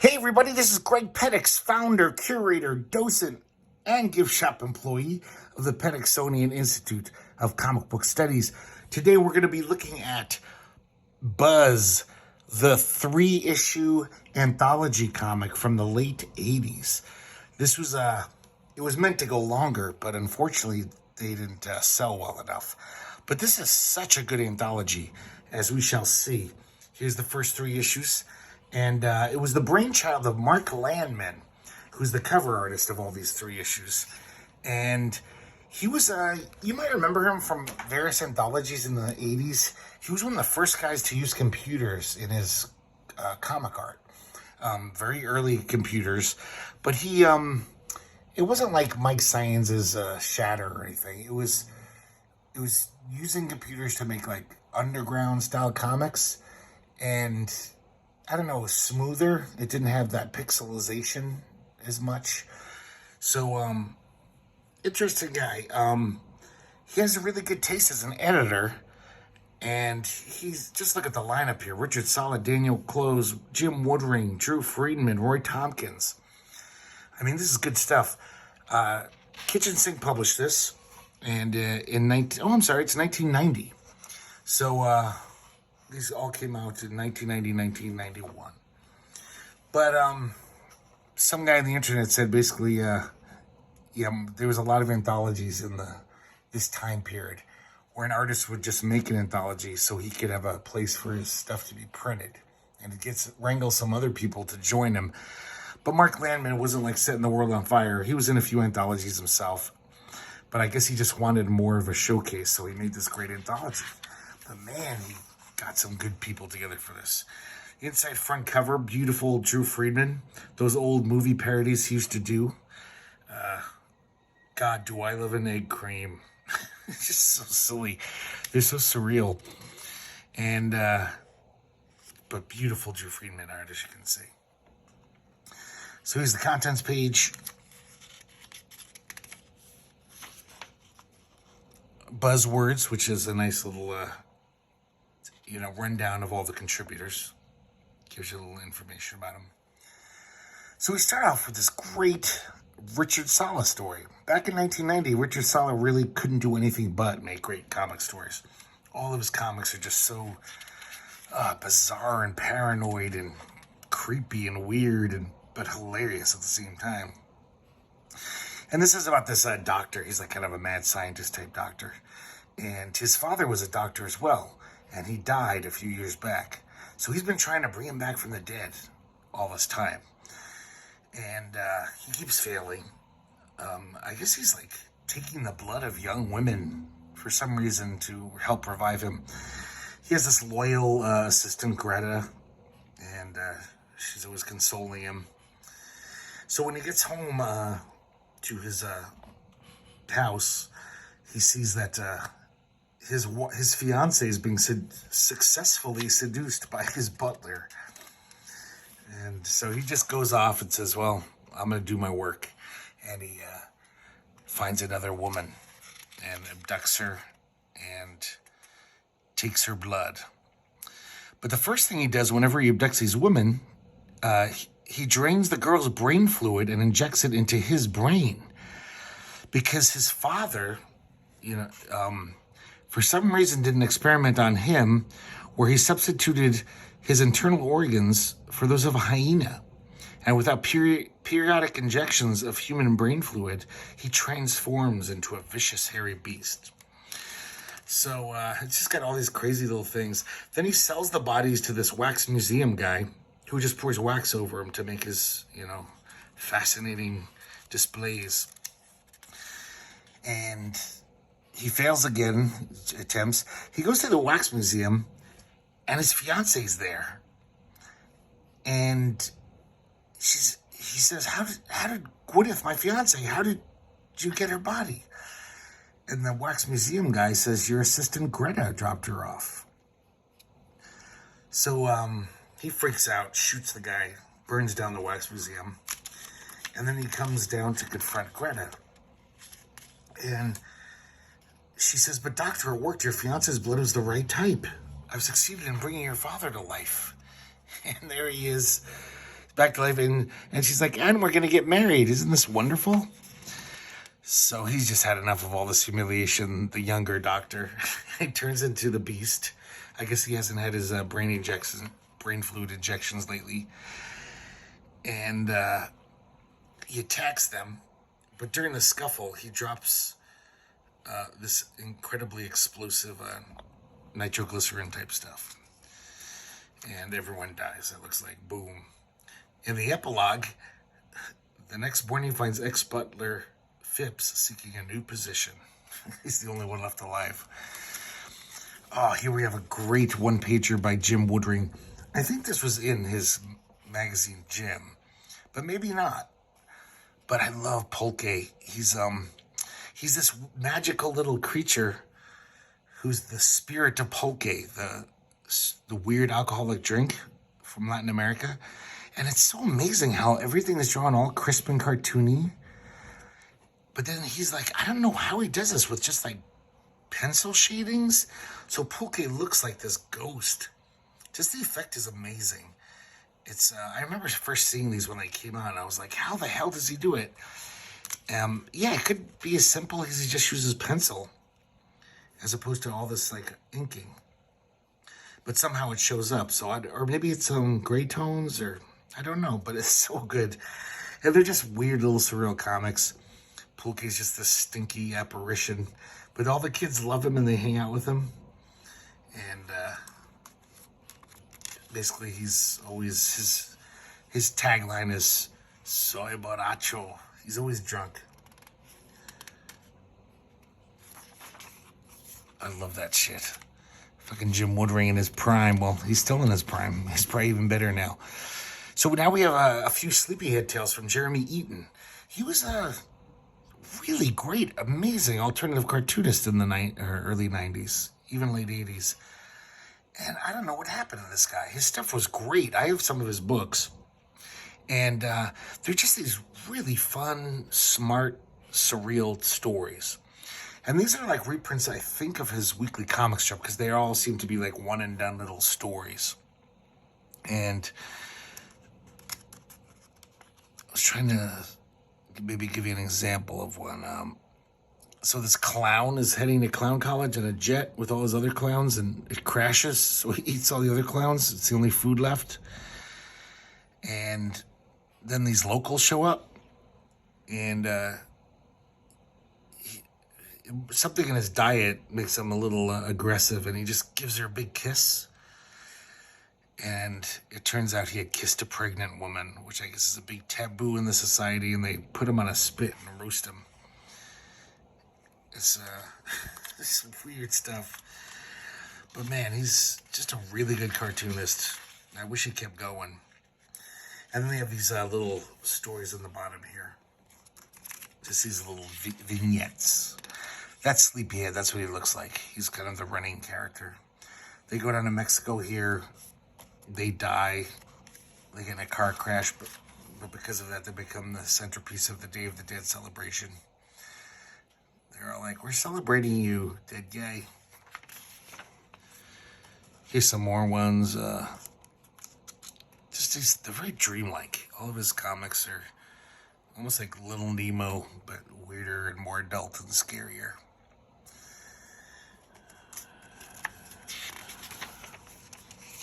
Hey everybody, this is Greg Petix, founder, curator, docent, and gift shop employee of the Petixonian Institute of Comic Book Studies. Today we're going to be looking at Buzz, the 3-issue anthology comic from the late 80s. This was it was meant to go longer, but unfortunately they didn't sell well enough. But this is such a good anthology, as we shall see. Here's the first 3 issues. And it was the brainchild of Mark Landman, who's the cover artist of all these 3 issues. And he was, you might remember him from various anthologies in the 80s. He was one of the first guys to use computers in his comic art. Very early computers. But he, it wasn't like Mike Science's Shatter or anything. It was using computers to make like underground style comics. And I don't know, it was smoother. It didn't have that pixelization as much. So, interesting guy. He has a really good taste as an editor. And he's, just look at the lineup here. Richard Sala, Daniel Close, Jim Woodring, Drew Friedman, Roy Tompkins. I mean, this is good stuff. Kitchen Sink published this. And it's 1990. So, these all came out in 1990, 1991. But some guy on the internet said basically, there was a lot of anthologies in this time period where an artist would just make an anthology so he could have a place for his stuff to be printed. And it wrangles some other people to join him. But Mark Landman wasn't like setting the world on fire. He was in a few anthologies himself. But I guess he just wanted more of a showcase, so he made this great anthology. But man, he got some good people together for this. Inside front cover, beautiful Drew Friedman. Those old movie parodies he used to do. God, do I love an egg cream? It's just so silly. They're so surreal. And, but beautiful Drew Friedman art, as you can see. So here's the contents page. Buzzwords, which is a nice little rundown of all the contributors. Gives you a little information about them. So we start off with this great Richard Sala story. Back in 1990, Richard Sala really couldn't do anything but make great comic stories. All of his comics are just so bizarre and paranoid and creepy and weird, but hilarious at the same time. And this is about this doctor. He's like kind of a mad scientist type doctor. And his father was a doctor as well. And he died a few years back. So he's been trying to bring him back from the dead all this time. And he keeps failing. I guess he's like taking the blood of young women for some reason to help revive him. He has this loyal assistant, Greta. And she's always consoling him. So when he gets home to his house, he sees that his fiance is being successfully seduced by his butler. And so he just goes off and says, well, I'm going to do my work. And he finds another woman and abducts her and takes her blood. But the first thing he does whenever he abducts these women, he drains the girl's brain fluid and injects it into his brain. Because his father, for some reason did an experiment on him where he substituted his internal organs for those of a hyena. And without periodic injections of human brain fluid, he transforms into a vicious, hairy beast. So it's just got all these crazy little things. Then he sells the bodies to this wax museum guy who just pours wax over him to make his, fascinating displays. And he fails again, attempts. He goes to the wax museum, and his fiance's there. And he says, how did Gwyneth, my fiance, how did you get her body? And the wax museum guy says, your assistant Greta dropped her off. So he freaks out, shoots the guy, burns down the wax museum. And then he comes down to confront Greta. And she says, but doctor, it worked. Your fiance's blood was the right type. I've succeeded in bringing your father to life. And there he is, back to life. And she's like, and we're going to get married. Isn't this wonderful? So he's just had enough of all this humiliation. The younger doctor, he turns into the beast. I guess he hasn't had his brain fluid injections lately. And he attacks them. But during the scuffle, he drops this incredibly explosive nitroglycerin type stuff. And everyone dies. It looks like boom. In the epilogue, the next morning finds ex-butler Phipps seeking a new position. He's the only one left alive. Oh, here we have a great one-pager by Jim Woodring. I think this was in his magazine Jim, but maybe not. But I love Pulque. He's this magical little creature who's the spirit of Pulque, the weird alcoholic drink from Latin America. And it's so amazing how everything is drawn all crisp and cartoony. But then he's like, I don't know how he does this with just like pencil shadings. So Pulque looks like this ghost. Just the effect is amazing. It's I remember first seeing these when they came out. And I was like, how the hell does he do it? Yeah, it could be as simple as he just uses pencil as opposed to all this like inking. But somehow it shows up. So or maybe it's gray tones, or I don't know. But it's so good. And they're just weird little surreal comics. Pulque's just this stinky apparition, but all the kids love him and they hang out with him. And basically, he's always his tagline is "Soy borracho." He's always drunk. I love that shit. Fucking Jim Woodring in his prime. Well, he's still in his prime. He's probably even better now. So now we have a few sleepyhead tales from Jeremy Eaton. He was a really great, amazing alternative cartoonist in the early 90s, even late 80s. And I don't know what happened to this guy. His stuff was great. I have some of his books. And they're just these really fun, smart, surreal stories. And these are like reprints, I think, of his weekly comic strip, because they all seem to be like one and done little stories. And I was trying to maybe give you an example of one. So this clown is heading to clown college in a jet with all his other clowns, and it crashes, so he eats all the other clowns. It's the only food left. And then these locals show up, and something in his diet makes him a little aggressive, and he just gives her a big kiss. And it turns out he had kissed a pregnant woman, which I guess is a big taboo in the society, and they put him on a spit and roast him. It's some weird stuff. But man, he's just a really good cartoonist. I wish he kept going. And then they have these little stories on the bottom here. Just these little vignettes. That's Sleepyhead. That's what he looks like. He's kind of the running character. They go down to Mexico here. They die. They get in a car crash, but because of that, they become the centerpiece of the Day of the Dead celebration. They're all like, we're celebrating you, dead guy. Here's some more ones. They're very dreamlike. All of his comics are almost like Little Nemo, but weirder and more adult and scarier.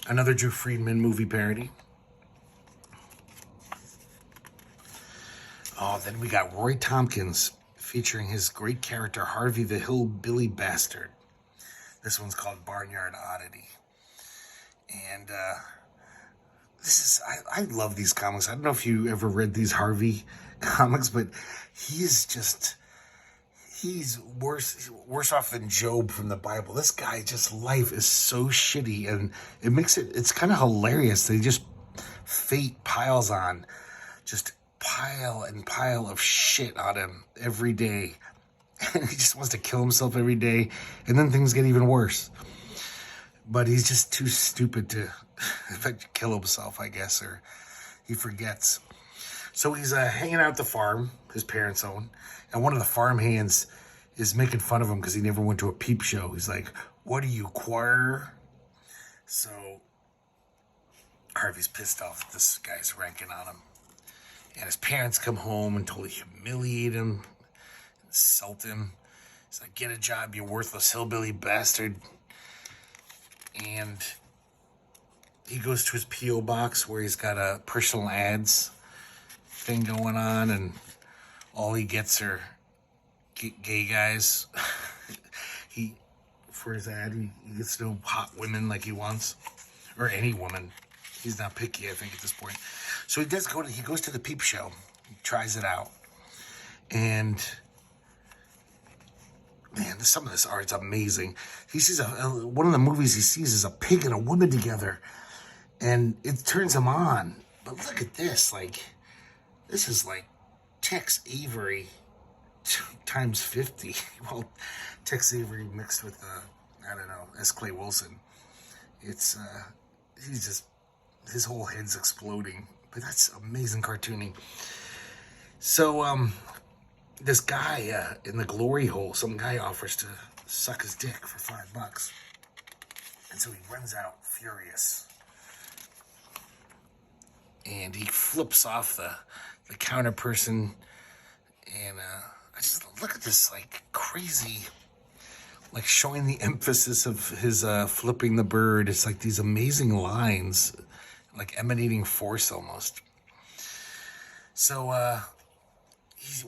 Another Drew Friedman movie parody. Oh, then we got Roy Tompkins featuring his great character, Harvey the Hillbilly Bastard. This one's called Barnyard Oddity. And I love these comics. I don't know if you ever read these Harvey comics, but he's worse off than Job from the Bible. This guy, just life is so shitty, and it's kind of hilarious. They just, fate piles on, just pile and pile of shit on him every day. And he just wants to kill himself every day, and then things get even worse. But he's just too stupid to, in fact, kill himself, I guess, or he forgets. So he's hanging out at the farm his parents own, and one of the farm hands is making fun of him because he never went to a peep show. He's like, "What are you, choir?" So Harvey's pissed off. This guy's ranking on him. And his parents come home and totally humiliate him, insult him. He's like, get a job, you worthless hillbilly bastard. And he goes to his P.O. box where he's got a personal ads thing going on, and all he gets are gay guys. For his ad, he gets no hot women like he wants, or any woman. He's not picky, I think, at this point. So he goes to the peep show, he tries it out, and man, some of this art's amazing. He sees one of the movies he sees is a pig and a woman together, and it turns him on. But look at this, like, this is like Tex Avery times 50. Well, Tex Avery mixed with, I don't know, S. Clay Wilson. It's, his whole head's exploding. But that's amazing cartooning. So, this guy in the glory hole, some guy offers to suck his dick for $5. And so he runs out furious. And he flips off the counter person. And I just look at this, like, crazy, like, showing the emphasis of his flipping the bird. It's like these amazing lines, like emanating force almost. So,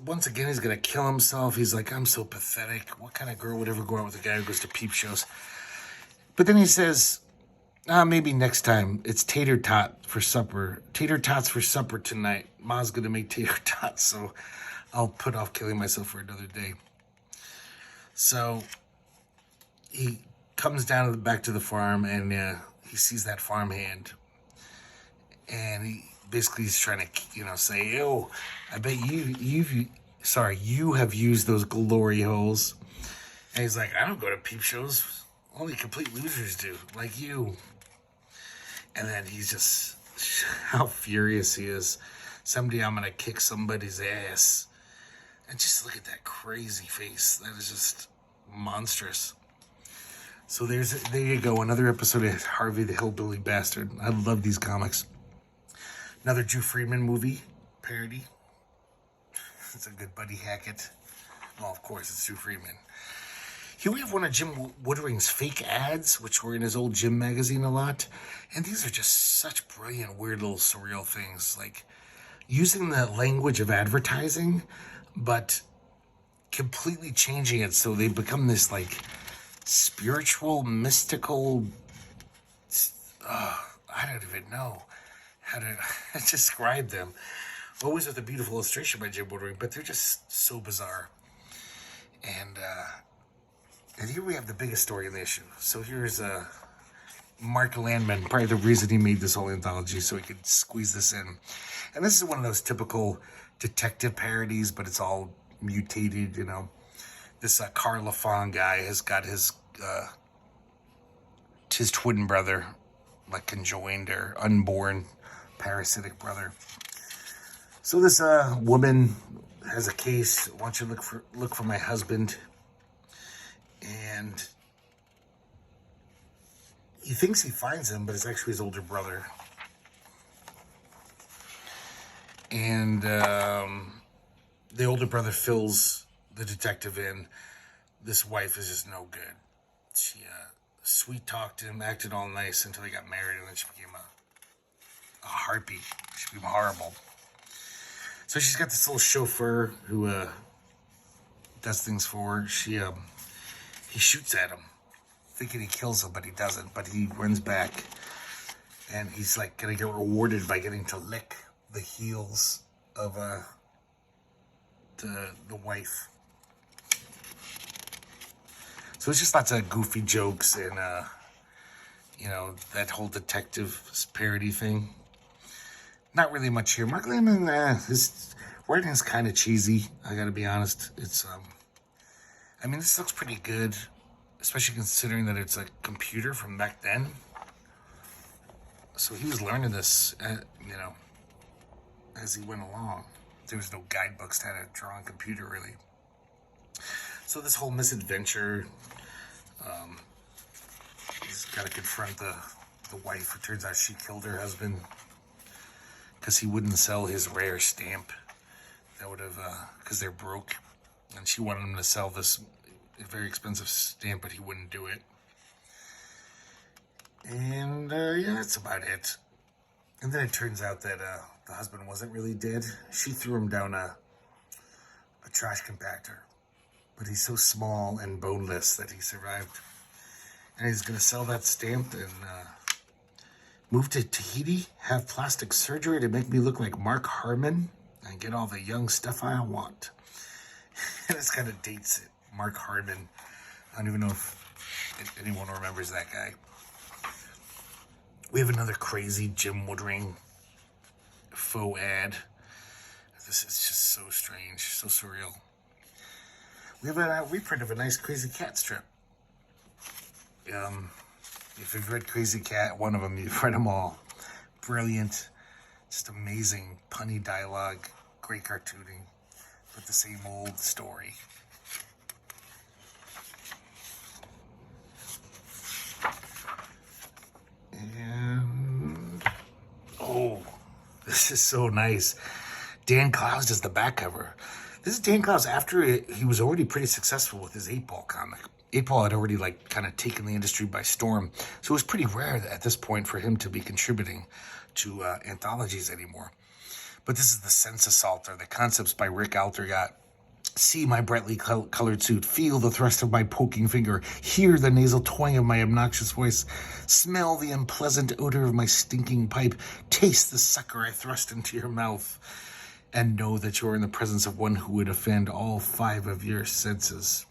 once again, he's going to kill himself. He's like, I'm so pathetic. What kind of girl would ever go out with a guy who goes to peep shows? But then he says, maybe next time. It's tater tot for supper. Tater tots for supper tonight. Ma's going to make tater tots, so I'll put off killing myself for another day. So he comes down back to the farm, and he sees that farmhand. And he basically is trying to, say, oh, I bet you have used those glory holes. And he's like, I don't go to peep shows. Only complete losers do, like you. And then he's just, how furious he is. Someday I'm going to kick somebody's ass. And just look at that crazy face. That is just monstrous. So there you go. Another episode of Harvey the Hillbilly Bastard. I love these comics. Another Drew Friedman movie parody. It's a good Buddy Hackett. Well, of course, it's Drew Friedman. Here we have one of Jim Woodring's fake ads, which were in his old Jim magazine a lot. And these are just such brilliant, weird little surreal things. Like using the language of advertising, but completely changing it so they become this like spiritual, mystical, I don't even know how to describe them. Always with a beautiful illustration by Jim Woodring, but they're just so bizarre. And here we have the biggest story in the issue. So here's Mark Landman, probably the reason he made this whole anthology, so he could squeeze this in. And this is one of those typical detective parodies, but it's all mutated, This Carl Lafon guy has got his twin brother, like conjoined or unborn parasitic brother. So this woman has a case. I want you to look for my husband. And he thinks he finds him, but it's actually his older brother. And the older brother fills the detective in. This wife is just no good. She sweet-talked him, acted all nice until they got married, and then she became a harpy. She became horrible. So she's got this little chauffeur who does things for her. He shoots at him, thinking he kills him, but he doesn't. But he runs back, and he's like gonna get rewarded by getting to lick the heels of the wife. So it's just lots of goofy jokes and that whole detective parody thing. Not really much here. Mark Lehman, his writing is kind of cheesy. I gotta be honest. It's this looks pretty good, especially considering that it's a computer from back then. So he was learning this, as he went along. There was no guidebooks to how to draw on computer, really. So this whole misadventure, he's got to confront the wife, it turns out she killed her husband because he wouldn't sell his rare stamp. That would have, because they're broke. And she wanted him to sell this very expensive stamp, but he wouldn't do it. And, yeah, that's about it. And then it turns out that the husband wasn't really dead. She threw him down a trash compactor. But he's so small and boneless that he survived. And he's going to sell that stamp and move to Tahiti, have plastic surgery to make me look like Mark Harmon, and get all the young stuff I want. And this kind of dates it. Mark Harmon. I don't even know if anyone remembers that guy. We have another crazy Jim Woodring faux ad. This is just so strange, so surreal. We have a reprint of a nice Crazy Cat strip. If you've read Crazy Cat, one of them, you've read them all. Brilliant, just amazing, punny dialogue, great cartooning, but the same old story. And, oh, this is so nice. Dan Clowes does the back cover. This is Dan Clowes after he was already pretty successful with his 8-Ball comic. 8-Ball had already kind of taken the industry by storm. So it was pretty rare at this point for him to be contributing to anthologies anymore. But this is the Sense Assaulter. The concept's by Rick Altergott. See my brightly colored suit. Feel the thrust of my poking finger. Hear the nasal twang of my obnoxious voice. Smell the unpleasant odor of my stinking pipe. Taste the sucker I thrust into your mouth. And know that you're in the presence of one who would offend all 5 of your senses.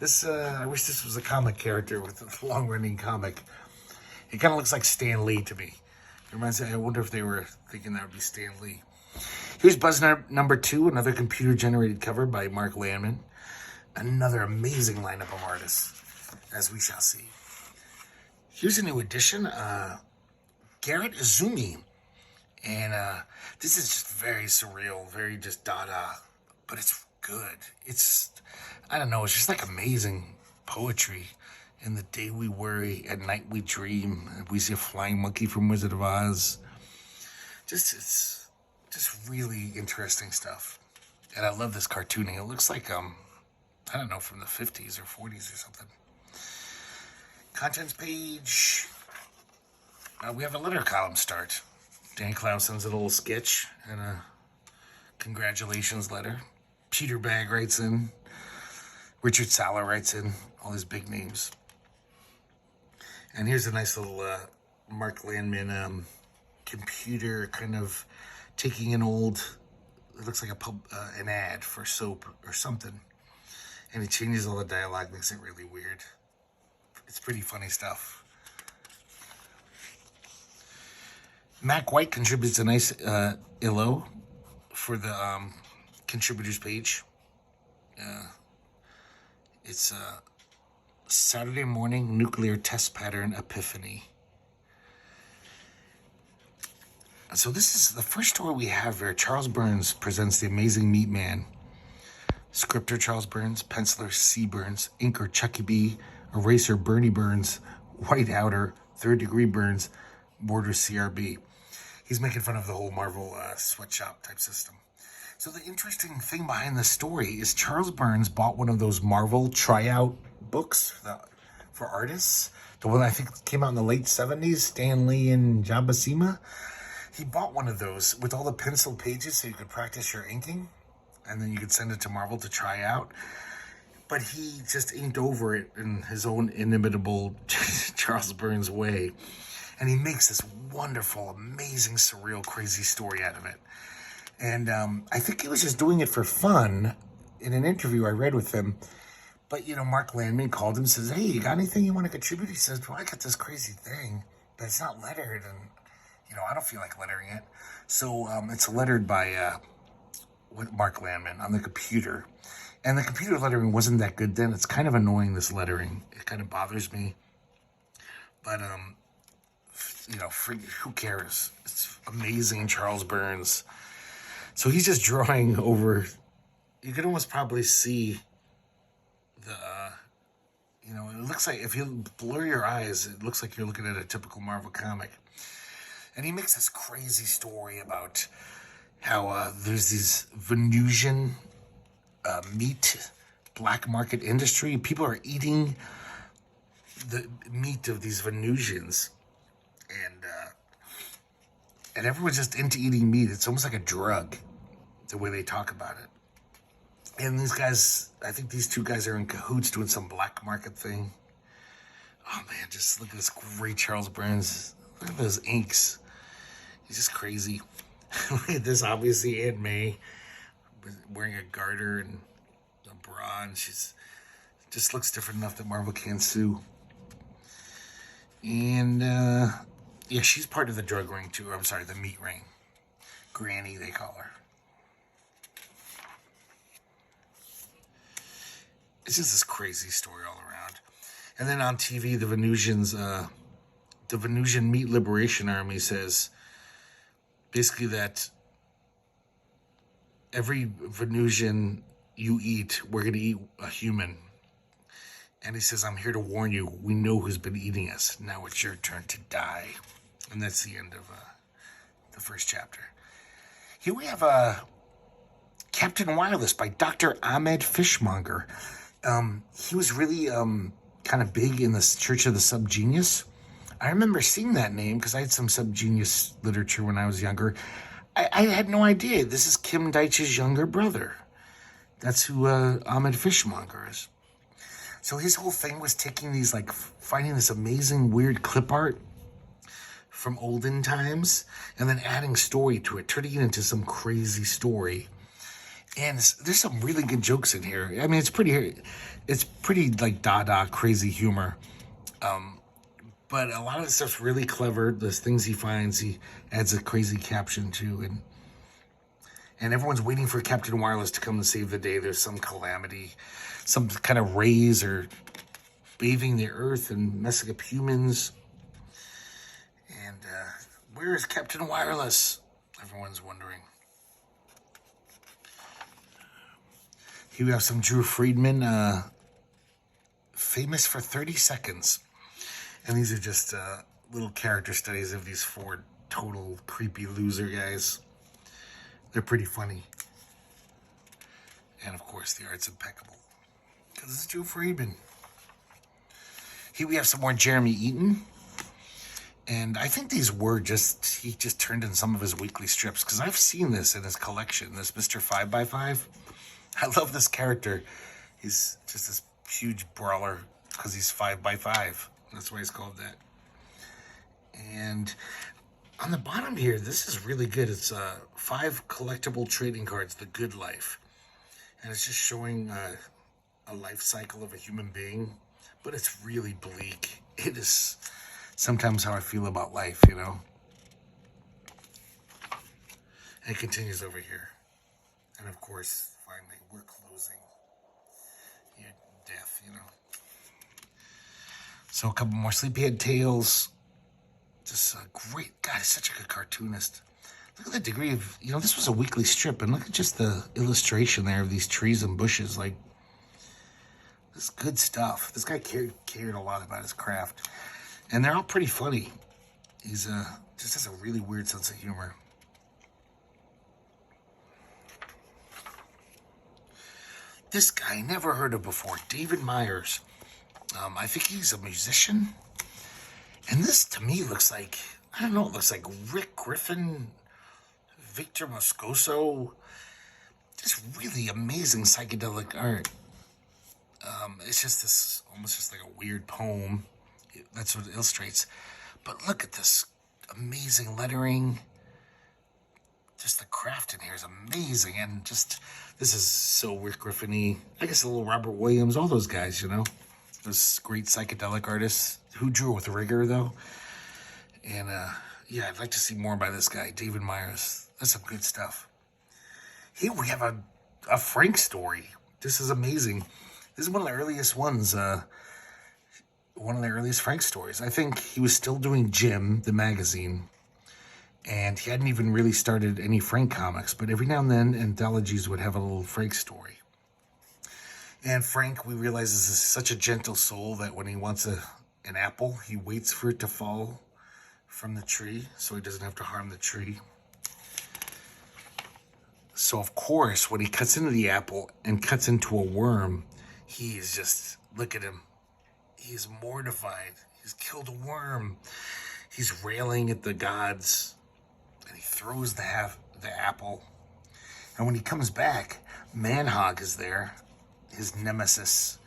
I wish this was a comic character with a long-running comic. It kind of looks like Stan Lee to me. It reminds me, I wonder if they were thinking that would be Stan Lee. Here's Buzz number 2, another computer-generated cover by Mark Landman. Another amazing lineup of artists, as we shall see. Here's a new addition, Garrett Izumi. And this is just very surreal, very just Dada, but it's good. It's, I don't know, it's just like amazing poetry. In the day we worry, at night we dream. We see a flying monkey from Wizard of Oz. It's just really interesting stuff. And I love this cartooning. It looks like, I don't know, from the 50s or 40s or something. Contents page. We have a letter column start. Dan Clowes sends a little sketch and a congratulations letter. Peter Bagg writes in. Richard Sala writes in. All his big names. And here's a nice little Mark Landman computer kind of taking an old, it looks like an ad for soap or something. And he changes all the dialogue, makes it really weird. It's pretty funny stuff. Mac White contributes a nice illo for the contributors page. It's Saturday morning nuclear test pattern epiphany. So this is the first story we have here. Charles Burns presents The Amazing Meat Man. Scripter Charles Burns, penciler C. Burns, inker Chucky B, eraser Bernie Burns, white outer, third degree Burns, border CRB. He's making fun of the whole Marvel sweatshop type system. So the interesting thing behind the story is Charles Burns bought one of those Marvel tryout books for artists. The one I think came out in the late 70s, Stan Lee and John Buscema. He bought one of those with all the penciled pages so you could practice your inking. And then you could send it to Marvel to try out. But he just inked over it in his own inimitable Charles Burns way. And he makes this wonderful, amazing, surreal, crazy story out of it. And I think he was just doing it for fun in an interview I read with him. But, Mark Landman called him and says, hey, you got anything you want to contribute? He says, well, I got this crazy thing, but it's not lettered. And, I don't feel like lettering it. So it's lettered by Mark Landman on the computer. And the computer lettering wasn't that good then. It's kind of annoying, this lettering. It kind of bothers me. But, who cares? It's amazing, Charles Burns. So he's just drawing over. You can almost probably see You know, it looks like, if you blur your eyes, it looks like you're looking at a typical Marvel comic. And he makes this crazy story about how there's these Venusian meat black market industry. People are eating the meat of these Venusians, and everyone's just into eating meat. It's almost like a drug, the way they talk about it. And these guys, I think these two guys are in cahoots doing some black market thing. Oh man, just look at this great Charles Burns. Look at those inks. He's just crazy. Look at this, obviously Aunt May wearing a garter and a bra, and she's just looks different enough that Marvel can't sue. And yeah, she's part of the drug ring too. Or, I'm sorry, the meat ring. Granny, they call her. It's just this crazy story all around. And then on TV, the Venusians, the Venusian Meat Liberation Army says basically that every Venusian you eat, we're going to eat a human. And he says, I'm here to warn you, we know who's been eating us. Now it's your turn to die. And that's the end of the first chapter. Here we have Captain Wireless by Dr. Ahmed Fishmonger. He was really kind of big in the Church of the Subgenius. I remember seeing that name because I had some Subgenius literature when I was younger. I had no idea. This is Kim Deitch's younger brother. That's who Ahmed Fishmonger is. So his whole thing was taking these, like, finding this amazing, weird clip art from olden times and then adding story to it, turning it into some crazy story. And there's some really good jokes in here. I mean, it's pretty like Dada crazy humor. But a lot of the stuff's really clever. There's things he finds, he adds a crazy caption to, and everyone's waiting for Captain Wireless to come and save the day. There's some calamity, some kind of rays are bathing the earth and messing up humans. And where is Captain Wireless? Everyone's wondering. Here we have some Drew Friedman, famous for 30 seconds. And these are just little character studies of these four total creepy loser guys. They're pretty funny. And of course, the art's impeccable. Because this is Drew Friedman. Here we have some more Jeremy Eaton. And I think these were he just turned in some of his weekly strips. Because I've seen this in his collection, this Mr. 5x5. I love this character. He's just this huge brawler because he's 5x5. That's why he's called that. And on the bottom here, this is really good. It's 5 collectible trading cards, The Good Life. And it's just showing a life cycle of a human being. But it's really bleak. It is sometimes how I feel about life, you know. And it continues over here. And of course, finally, we're closing. Yeah, death, you know. So a couple more Sleepyhead Tales. Just great. God, he's such a good cartoonist. Look at the degree of, you know, this was a weekly strip, and look at just the illustration there of these trees and bushes. Like, this is good stuff. This guy cared a lot about his craft. And they're all pretty funny. He's just has a really weird sense of humor. This guy, never heard of before, David Myers. I think he's a musician. And this, to me, looks like, I don't know, it looks like Rick Griffin, Victor Moscoso. Just really amazing psychedelic art. It's just this, almost just like a weird poem. That's what it illustrates. But look at this amazing lettering. Just the craft in here is amazing. And just, this is so Rick Griffin-y. I guess a little Robert Williams, all those guys, you know. Those great psychedelic artists who drew with rigor, though. And, yeah, I'd like to see more by this guy, David Myers. That's some good stuff. Here we have a Frank story. This is amazing. This is one of the earliest ones, one of the earliest Frank stories. I think he was still doing Jim, the magazine, and he hadn't even really started any Frank comics, but every now and then, anthologies would have a little Frank story. And Frank, we realize, is such a gentle soul that when he wants an apple, he waits for it to fall from the tree so he doesn't have to harm the tree. So, of course, when he cuts into the apple and cuts into a worm, he is just, look at him. He's mortified. He's killed a worm. He's railing at the gods. And he throws the apple. And when he comes back, Manhog is there, his nemesis.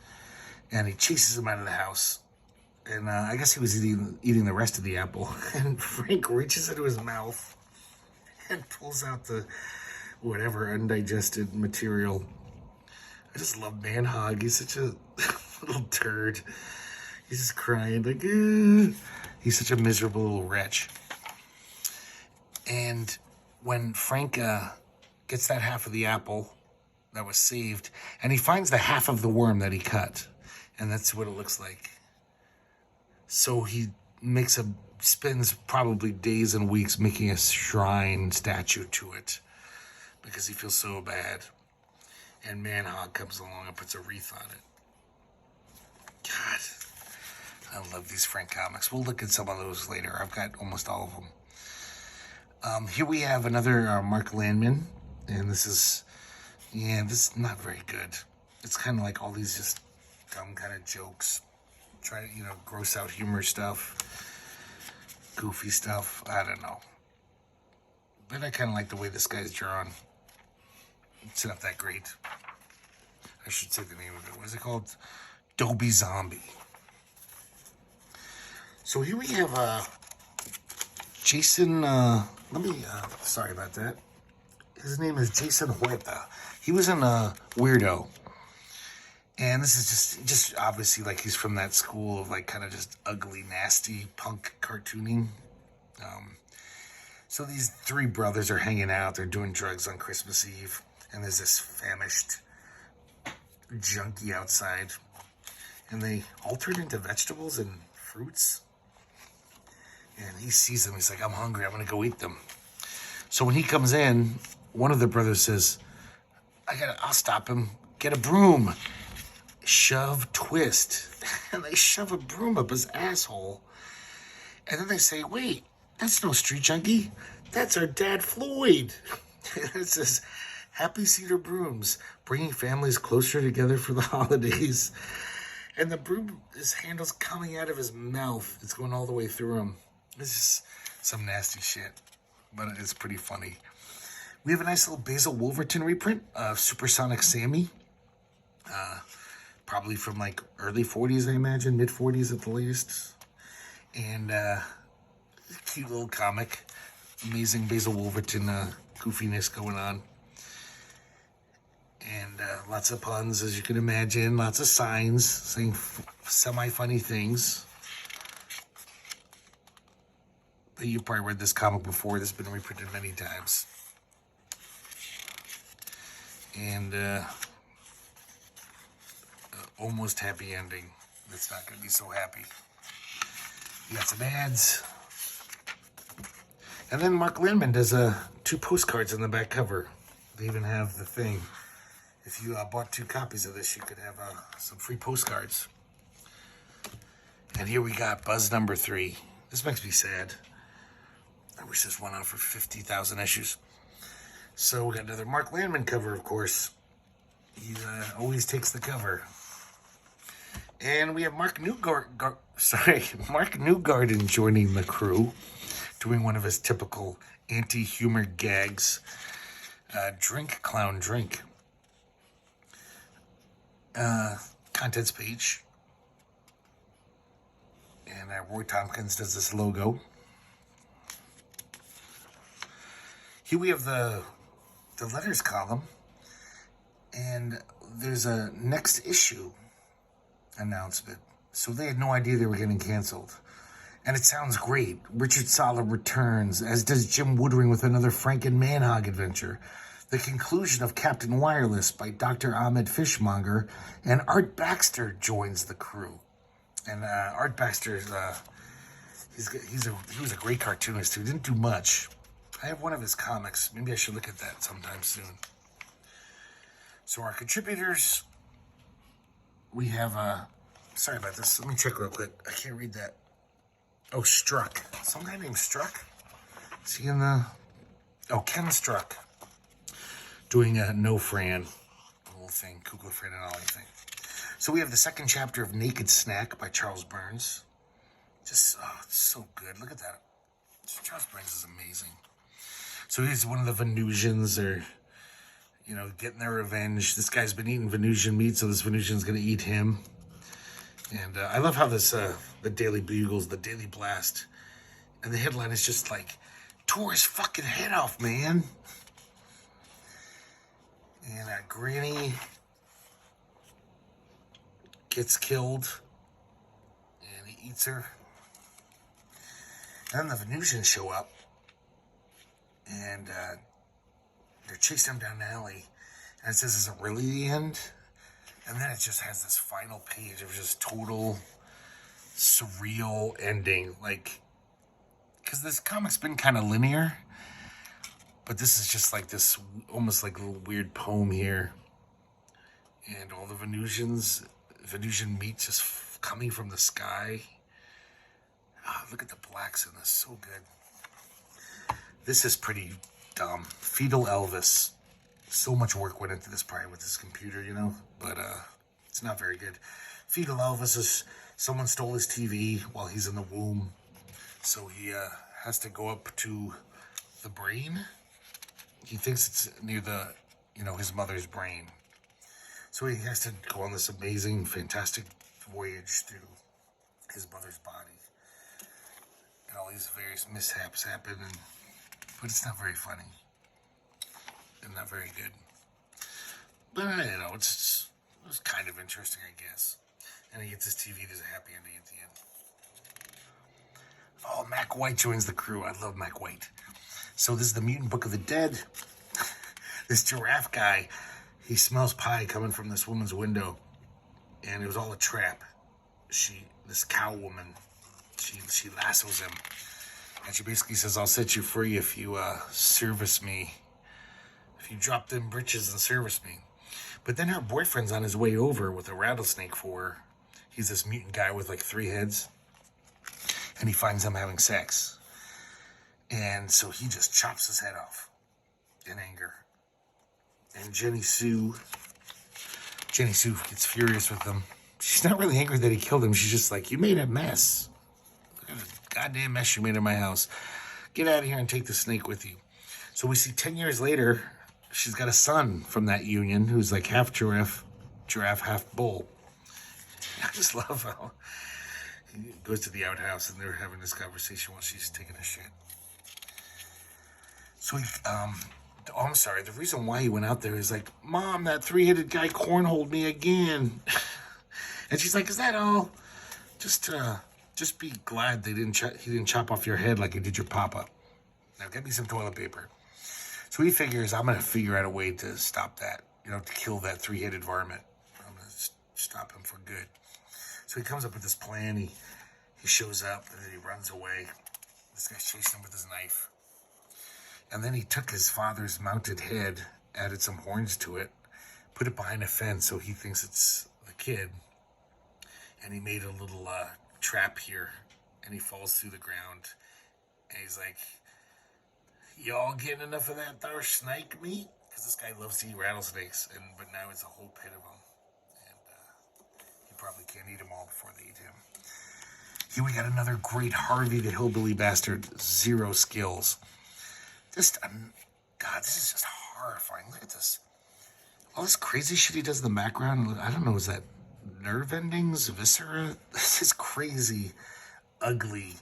And he chases him out of the house. And I guess he was eating the rest of the apple. And Frank reaches into his mouth and pulls out the whatever undigested material. I just love Manhog. He's such a little turd. He's just crying like, he's such a miserable little wretch. And when Frank gets that half of the apple that was saved, and he finds the half of the worm that he cut, and that's what it looks like. So he spends probably days and weeks making a shrine statue to it because he feels so bad. And Manhog comes along and puts a wreath on it. God, I love these Frank comics. We'll look at some of those later. I've got almost all of them. Here we have another Mark Landman, and this is not very good. It's kind of like all these just dumb kind of jokes. Try to, gross out humor stuff, goofy stuff. I don't know. But I kind of like the way this guy's drawn. It's not that great. I should say the name of it. What is it called? Dobie Zombie. So here we have Jason, sorry about that. His name is Jason Huerta. He was in Weirdo. And this is just obviously like he's from that school of like kind of just ugly, nasty punk cartooning. So these three brothers are hanging out. They're doing drugs on Christmas Eve. And there's this famished junkie outside. And they all turn into vegetables and fruits. And he sees them. He's like, I'm hungry. I'm going to go eat them. So when he comes in, one of the brothers says, I'll stop him. Get a broom. Shove, twist. And they shove a broom up his asshole. And then they say, wait, that's no street junkie. That's our dad Floyd. It says, Happy Cedar Brooms, bringing families closer together for the holidays. And the broom, his handle's coming out of his mouth. It's going all the way through him. It's just some nasty shit, but it's pretty funny. We have a nice little Basil Wolverton reprint of Supersonic Sammy. Probably from like early 40s, I imagine, mid 40s at the latest. And cute little comic. Amazing Basil Wolverton goofiness going on. And lots of puns, as you can imagine. Lots of signs saying semi-funny things. But you've probably read this comic before. This has been reprinted many times. And almost happy ending. That's not going to be so happy. You got some ads. And then Mark Landman does 2 postcards on the back cover. They even have the thing. If you bought 2 copies of this, you could have some free postcards. And here we got Buzz number 3. This makes me sad. I wish this went on for 50,000 issues. So we got another Mark Landman cover, of course. He always takes the cover. And we have Mark Newgarden joining the crew, doing one of his typical anti-humor gags. Drink, clown, drink. Contents page. And Roy Tompkins does this logo. Here we have the letters column. And there's a next issue announcement. So they had no idea they were getting canceled. And it sounds great. Richard Sala returns, as does Jim Woodring with another Frank and Manhog adventure. The conclusion of Captain Wireless by Dr. Ahmed Fishmonger, and Art Baxter joins the crew. And Art Baxter, he was a great cartoonist who didn't do much. I have one of his comics. Maybe I should look at that sometime soon. So our contributors, we have, sorry about this. Let me check real quick. I can't read that. Oh, Struck. Some guy named Struck? Is he in the... Oh, Ken Struck. Doing a No Fran. The whole thing. Kugler Fran and all thing. So we have the second chapter of Naked Snack by Charles Burns. Just, oh, it's so good. Look at that. Charles Burns is amazing. So he's one of the Venusians, or, you know, getting their revenge. This guy's been eating Venusian meat, so this Venusian's going to eat him. And I love how this, the Daily Bugles, the Daily Blast, and the headline is just like, tore his fucking head off, man. And Granny gets killed, and he eats her. And then the Venusians show up, and they're chasing him down the alley. And it says, is it really the end? And then it just has this final page of just total surreal ending. Like, because this comic's been kind of linear, but this is just like this, almost like a little weird poem here. And all the Venusian meat just coming from the sky. Oh, look at the blacks in this, so good. This is pretty dumb. Fetal Elvis. So much work went into this probably with this computer, you know, but it's not very good. Fetal Elvis is someone stole his TV while he's in the womb, so he has to go up to the brain. He thinks it's near the, you know, his mother's brain. So he has to go on this amazing, fantastic voyage through his mother's body. And all these various mishaps happen, but it's not very funny. And not very good. But I don't know, it was kind of interesting, I guess. And he gets his TV, there's a happy ending at the end. Oh, Mac White joins the crew. I love Mac White. So this is the Mutant Book of the Dead. This giraffe guy, he smells pie coming from this woman's window. And it was all a trap. This cow woman, she lassos him. And she basically says, I'll set you free if you service me. If you drop them britches and service me. But then her boyfriend's on his way over with a rattlesnake for her. He's this mutant guy with like 3 heads. And he finds them having sex. And so he just chops his head off in anger. And Jenny Sue gets furious with him. She's not really angry that he killed him. She's just like, you made a mess. Look at the goddamn mess you made in my house. Get out of here and take the snake with you. So we see 10 years later, she's got a son from that union who's like half giraffe, half bull. I just love how he goes to the outhouse and they're having this conversation while she's taking a shit. So I'm sorry. The reason why he went out there is like, Mom, that 3-headed guy cornholed me again. And she's like, is that all? Just be glad he didn't chop off your head like he did your papa. Now get me some toilet paper. So he figures, I'm going to figure out a way to stop that, you know, to kill that 3-headed varmint. I'm going to stop him for good. So he comes up with this plan. He shows up and then he runs away. This guy's chasing him with his knife. And then he took his father's mounted head, added some horns to it, put it behind a fence so he thinks it's the kid. And he made a little trap here. And he falls through the ground. And he's like, y'all getting enough of that there snake meat? Because this guy loves to eat rattlesnakes, but now it's a whole pit of them. And he probably can't eat them all before they eat him. Here we got another great Harvey the Hillbilly Bastard, 0 skills. God, this is just horrifying. Look at this. All this crazy shit he does in the background. I don't know, is that nerve endings, viscera? This is crazy, ugly,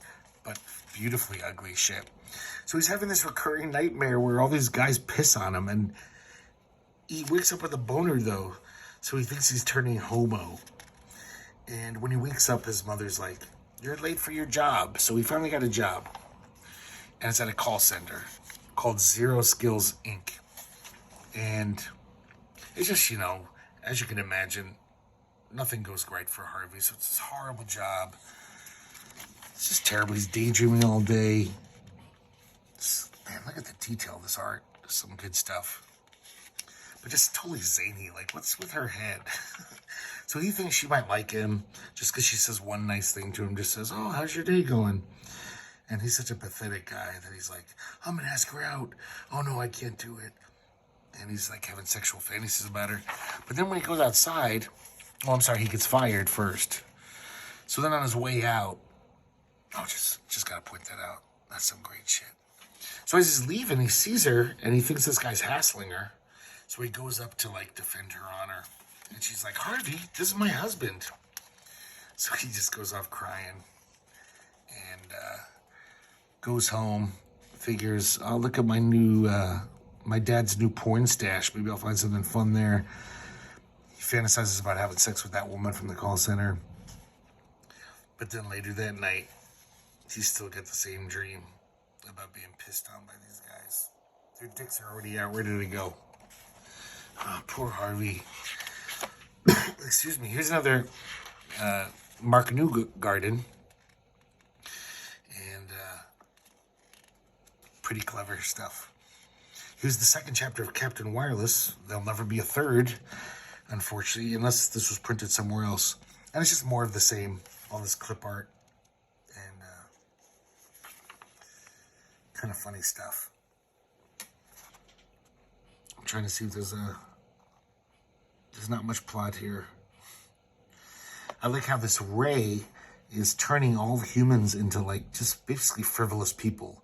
but beautifully ugly shit. So he's having this recurring nightmare where all these guys piss on him, and he wakes up with a boner, though, so he thinks he's turning homo. And when he wakes up, his mother's like, you're late for your job. So he finally got a job, and it's at a call center called 0 Skills Inc. And it's just, you know, as you can imagine, nothing goes right for Harvey, so it's this horrible job. It's just terrible. He's daydreaming all day. Man, look at the detail of this art. Some good stuff. But just totally zany. Like, what's with her head? So he thinks she might like him just because she says one nice thing to him, just says, oh, how's your day going? And he's such a pathetic guy that he's like, I'm going to ask her out. Oh, no, I can't do it. And he's like having sexual fantasies about her. But then when he goes outside, he gets fired first. So then on his way out, just got to point that out. That's some great shit. So as he's leaving, he sees her, and he thinks this guy's hassling her. So he goes up to, like, defend her honor. And she's like, Harvey, this is my husband. So he just goes off crying. And goes home, figures, I'll look at my new, my dad's new porn stash. Maybe I'll find something fun there. He fantasizes about having sex with that woman from the call center. But then later that night, he still got the same dream about being pissed on by these guys. Their dicks are already out, ready to go. Oh, poor Harvey. Excuse me. Here's another Mark Newgarden. And pretty clever stuff. Here's the second chapter of Captain Wireless. There'll never be a third, unfortunately, unless this was printed somewhere else. And it's just more of the same. All this clip art and kind of funny stuff. I'm trying to see if there's not much plot here. I like how this Ray is turning all humans into, like, just basically frivolous people.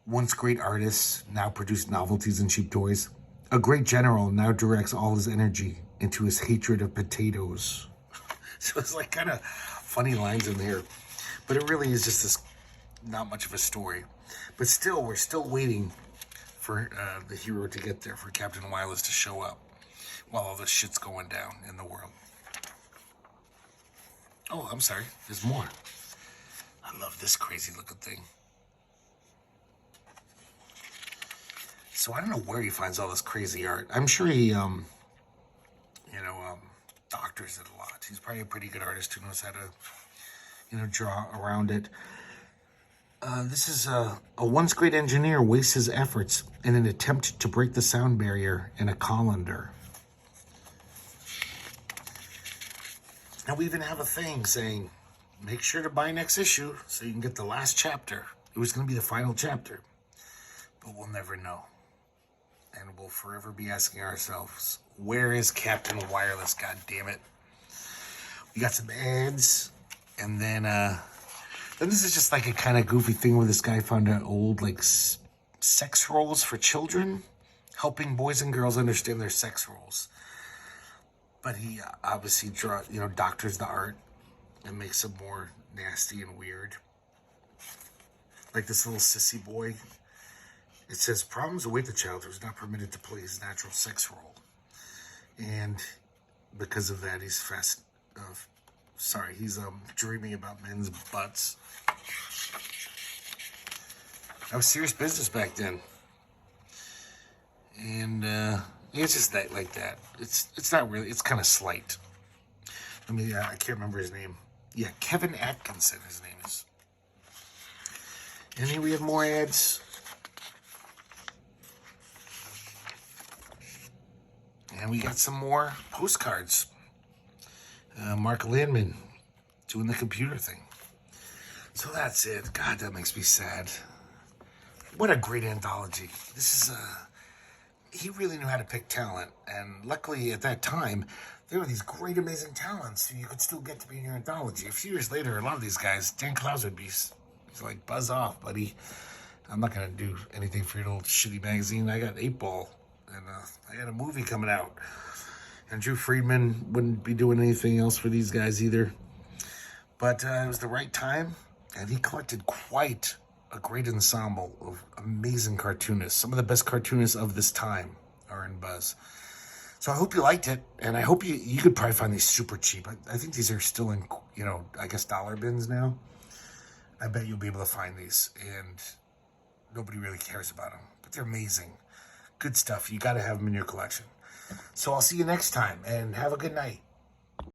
Once great artists, now produce novelties and cheap toys. A great general now directs all his energy into his hatred of potatoes. So it's like kind of funny lines in there. But it really is just this, not much of a story. But still, we're still waiting for the hero to get there, for Captain Wireless to show up while all this shit's going down in the world. Oh, I'm sorry. There's more. I love this crazy looking thing. So I don't know where he finds all this crazy art. I'm sure he, doctors it a lot. He's probably a pretty good artist who knows how to, draw around it. This is a once great engineer wastes his efforts in an attempt to break the sound barrier in a colander. Now we even have a thing saying, make sure to buy next issue so you can get the last chapter. It was going to be the final chapter, but we'll never know. And we'll forever be asking ourselves, where is Captain Wireless, God damn it? We got some ads, and then this is just like a kind of goofy thing where this guy found out old, like, sex roles for children, helping boys and girls understand their sex roles. But he obviously doctors the art and makes it more nasty and weird. Like this little sissy boy. It says, problems await the child who is not permitted to play his natural sex role. And because of that, he's dreaming about men's butts. That was serious business back then. And it's just that, like that. It's not really, it's kind of slight. I can't remember his name. Yeah, Kevin Atkinson, his name is. And here we have more ads. And we got some more postcards. Mark Landman doing the computer thing. So that's it. God, that makes me sad. What a great anthology. This is he really knew how to pick talent. And luckily at that time, there were these great, amazing talents who you could still get to be in your anthology. A few years later, a lot of these guys, Dan Clowes would be like, buzz off, buddy. I'm not going to do anything for your little shitty magazine. I got 8-Ball. And I got a movie coming out. And Drew Friedman wouldn't be doing anything else for these guys either. But it was the right time. And he collected quite a great ensemble of amazing cartoonists. Some of the best cartoonists of this time are in Buzz. So I hope you liked it. And I hope you could probably find these super cheap. I think these are still in, I guess dollar bins now. I bet you'll be able to find these. And nobody really cares about them. But they're amazing. Good stuff. You got to have them in your collection. So I'll see you next time, and have a good night.